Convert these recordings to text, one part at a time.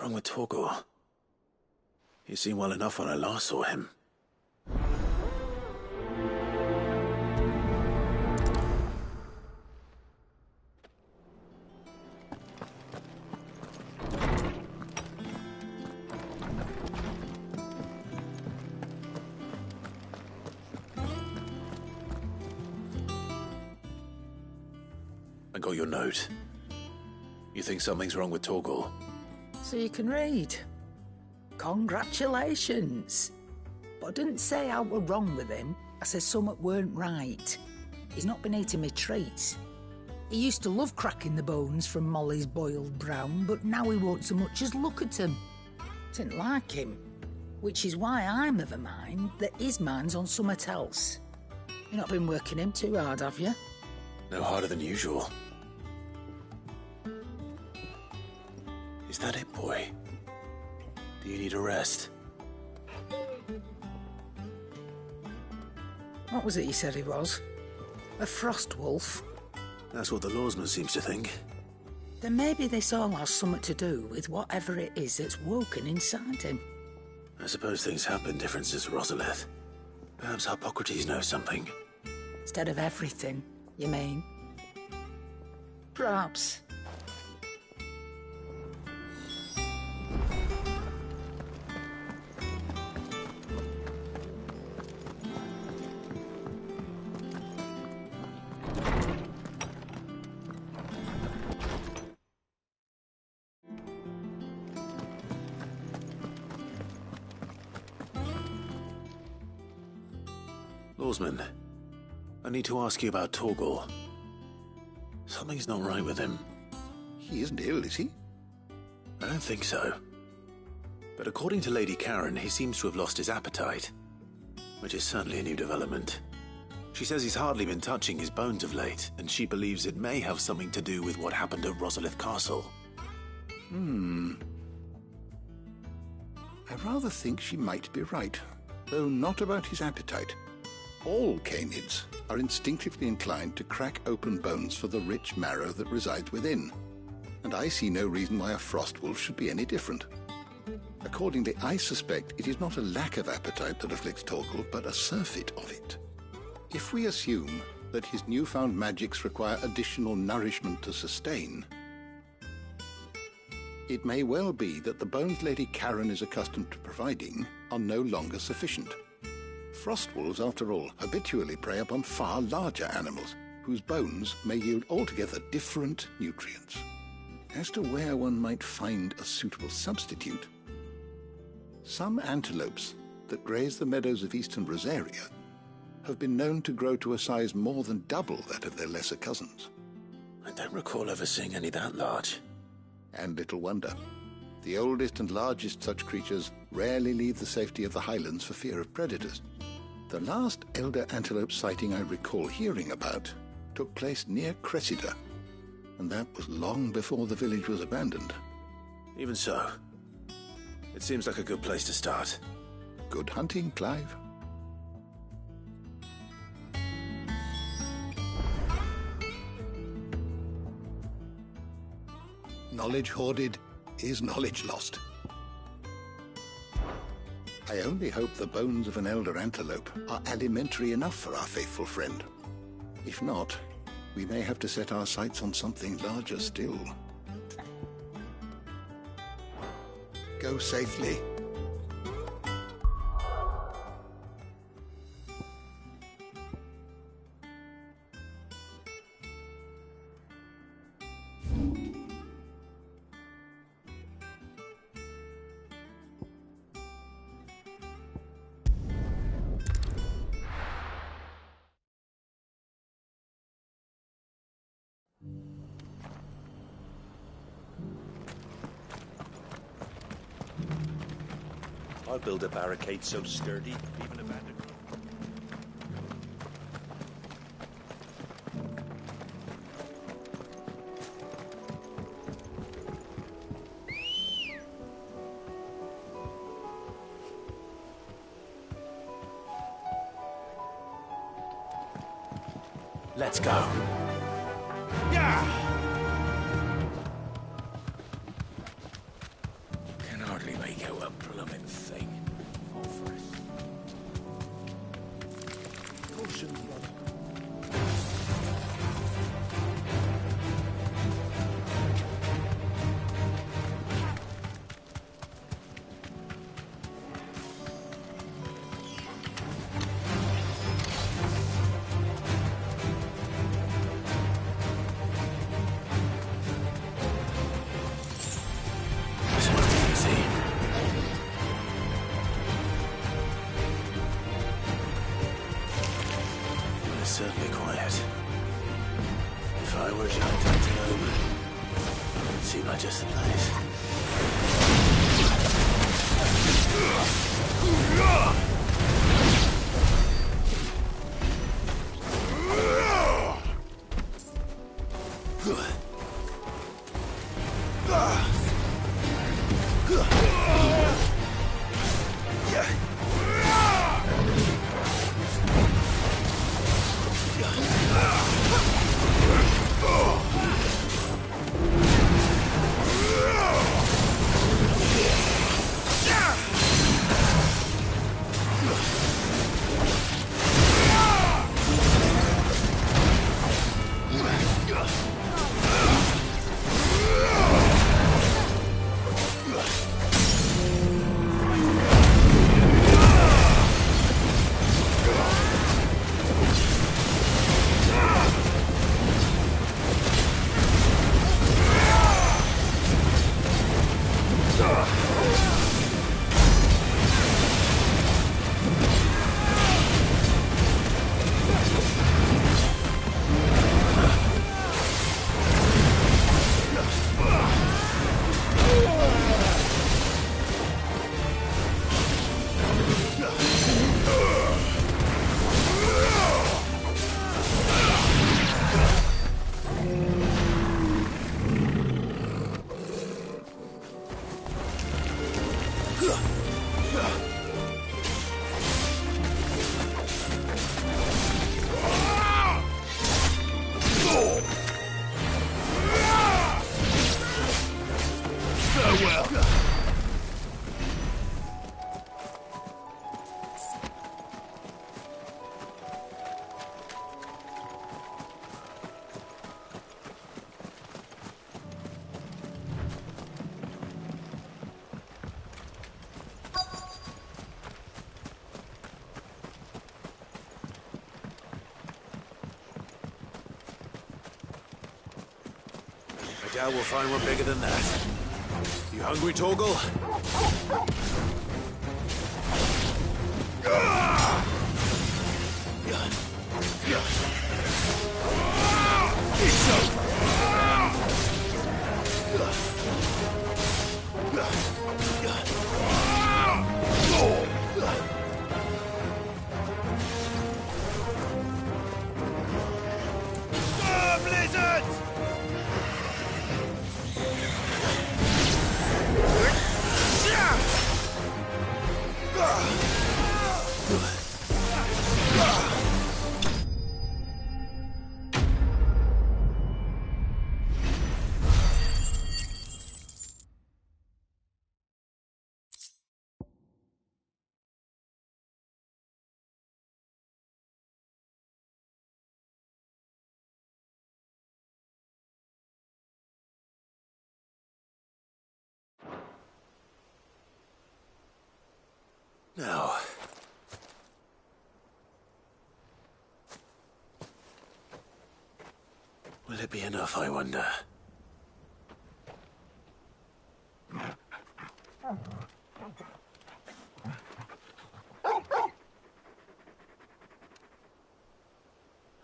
wrong with Torgor? He seemed well enough when I last saw him. I got your note. You think something's wrong with Torgor? So you can read. Congratulations. But I didn't say I were wrong with him. I said something weren't right. He's not been eating me treats. He used to love cracking the bones from Molly's boiled brown, but now he won't so much as look at them. Didn't like him. Which is why I'm of a mind that his mind's on something else. You've not been working him too hard, have you? No harder than usual. Is that it, boy? Do you need a rest? What was it you said he was? A frost wolf? That's what the lawsman seems to think. Then maybe this all has something to do with whatever it is that's woken inside him. I suppose things have been different since Rosalith. Perhaps Hippocrates knows something. Instead of everything, you mean? Perhaps. Lawsman, I need to ask you about Torgor. Something's not right with him. He isn't ill, is he? I don't think so. But according to Lady Karen, he seems to have lost his appetite, which is certainly a new development. She says he's hardly been touching his bones of late, and she believes it may have something to do with what happened at Rosalith Castle. I rather think she might be right, though not about his appetite. All canids are instinctively inclined to crack open bones for the rich marrow that resides within, and I see no reason why a frost wolf should be any different. Accordingly, I suspect it is not a lack of appetite that afflicts Torgor, but a surfeit of it. If we assume that his newfound magics require additional nourishment to sustain, it may well be that the bones Lady Karen is accustomed to providing are no longer sufficient. Frost wolves, after all, habitually prey upon far larger animals, whose bones may yield altogether different nutrients. As to where one might find a suitable substitute, some antelopes that graze the meadows of eastern Rosaria have been known to grow to a size more than double that of their lesser cousins. I don't recall ever seeing any that large. And little wonder. The oldest and largest such creatures rarely leave the safety of the highlands for fear of predators. The last elder antelope sighting I recall hearing about took place near Cressida, and that was long before the village was abandoned. Even so, it seems like a good place to start. Good hunting, Clive. Knowledge hoarded is knowledge lost. I only hope the bones of an elder antelope are alimentary enough for our faithful friend. If not, we may have to set our sights on something larger still. Go safely. I'll build a barricade so sturdy, even abandoned. Let's go. Yeah! take out a blooming thing. All for it. Caution, brother. Certainly quiet. If I were Giant Antelope, it seemed like just the place. I doubt we'll find one bigger than that. You hungry, Torgal? Now, will it be enough, I wonder?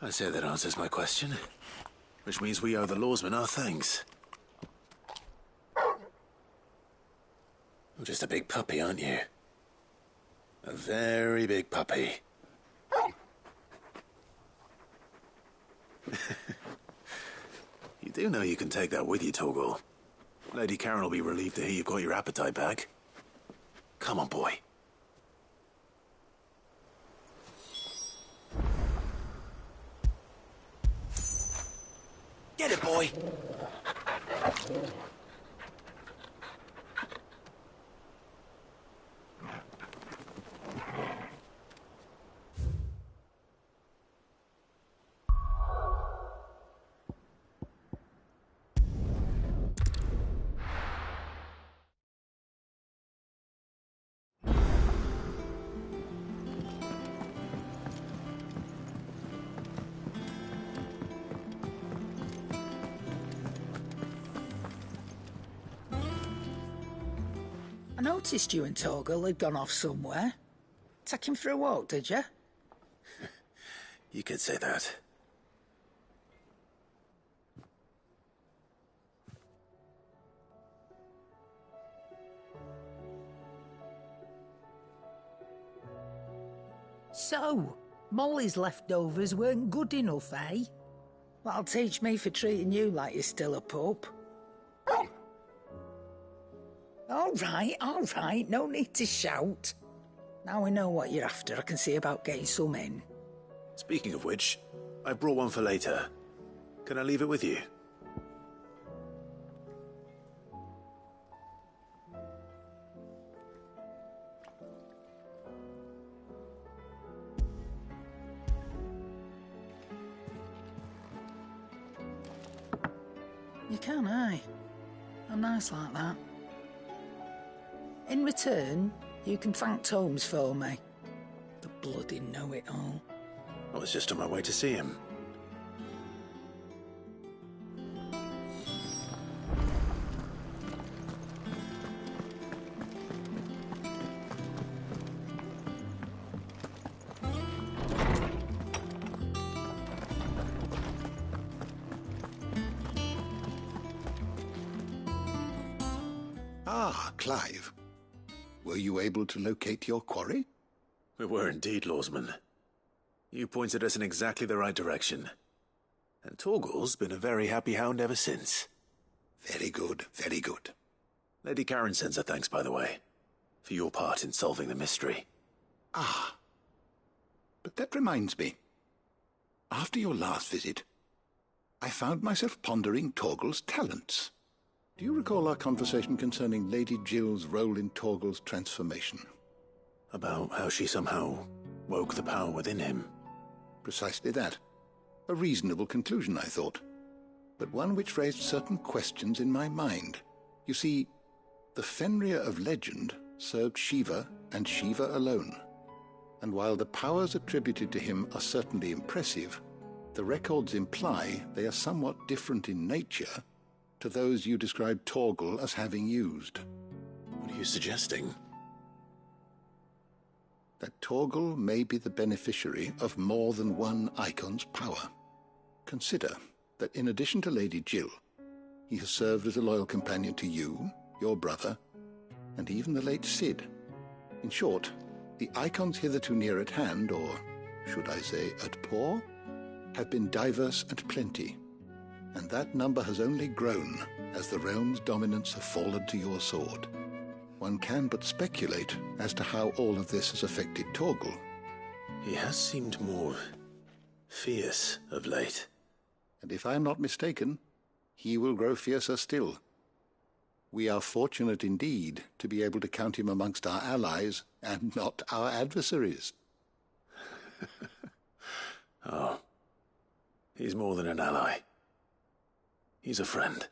I say that answers my question, which means we owe the lawsmen our thanks. You're just a big puppy, aren't you? A very big puppy. You do know you can take that with you, Torgal. Lady Karen will be relieved to hear you've got your appetite back. Come on, boy. Get it, boy! noticed you and Torgal had gone off somewhere. Take him for a walk, did you? You could say that. So, Molly's leftovers weren't good enough, eh? That'll teach me for treating you like you're still a pup. All right, no need to shout. Now we know what you're after, I can see about getting some in. Speaking of which, I brought one for later. Can I leave it with you? You can, aye. I'm nice like that. In return, you can thank Tomes for me. The bloody know-it-all. I was just on my way to see him. Ah, Clive. Were you able to locate your quarry? We were indeed, Lawsman. You pointed us in exactly the right direction. And Torgal's been a very happy hound ever since. Very good, very good. Lady Karen sends her thanks, by the way, for your part in solving the mystery. Ah. But that reminds me. After your last visit, I found myself pondering Torgal's talents. Do you recall our conversation concerning Lady Jill's role in Torgal's transformation? About how she somehow woke the power within him. Precisely that. A reasonable conclusion, I thought, but one which raised certain questions in my mind. You see, the Fenrir of legend served Shiva and Shiva alone, and while the powers attributed to him are certainly impressive, the records imply they are somewhat different in nature to those you described Torgal as having used. What are you suggesting? That Torgal may be the beneficiary of more than one icon's power. Consider that in addition to Lady Jill, he has served as a loyal companion to you, your brother, and even the late Cid. In short, the icons hitherto near at hand, or should I say at paw, have been diverse and plenty, and that number has only grown as the realm's dominance have fallen to your sword. One can but speculate as to how all of this has affected Torgal. He has seemed more fierce of late. And if I am not mistaken, he will grow fiercer still. We are fortunate indeed to be able to count him amongst our allies and not our adversaries. Oh, he's more than an ally. He's a friend.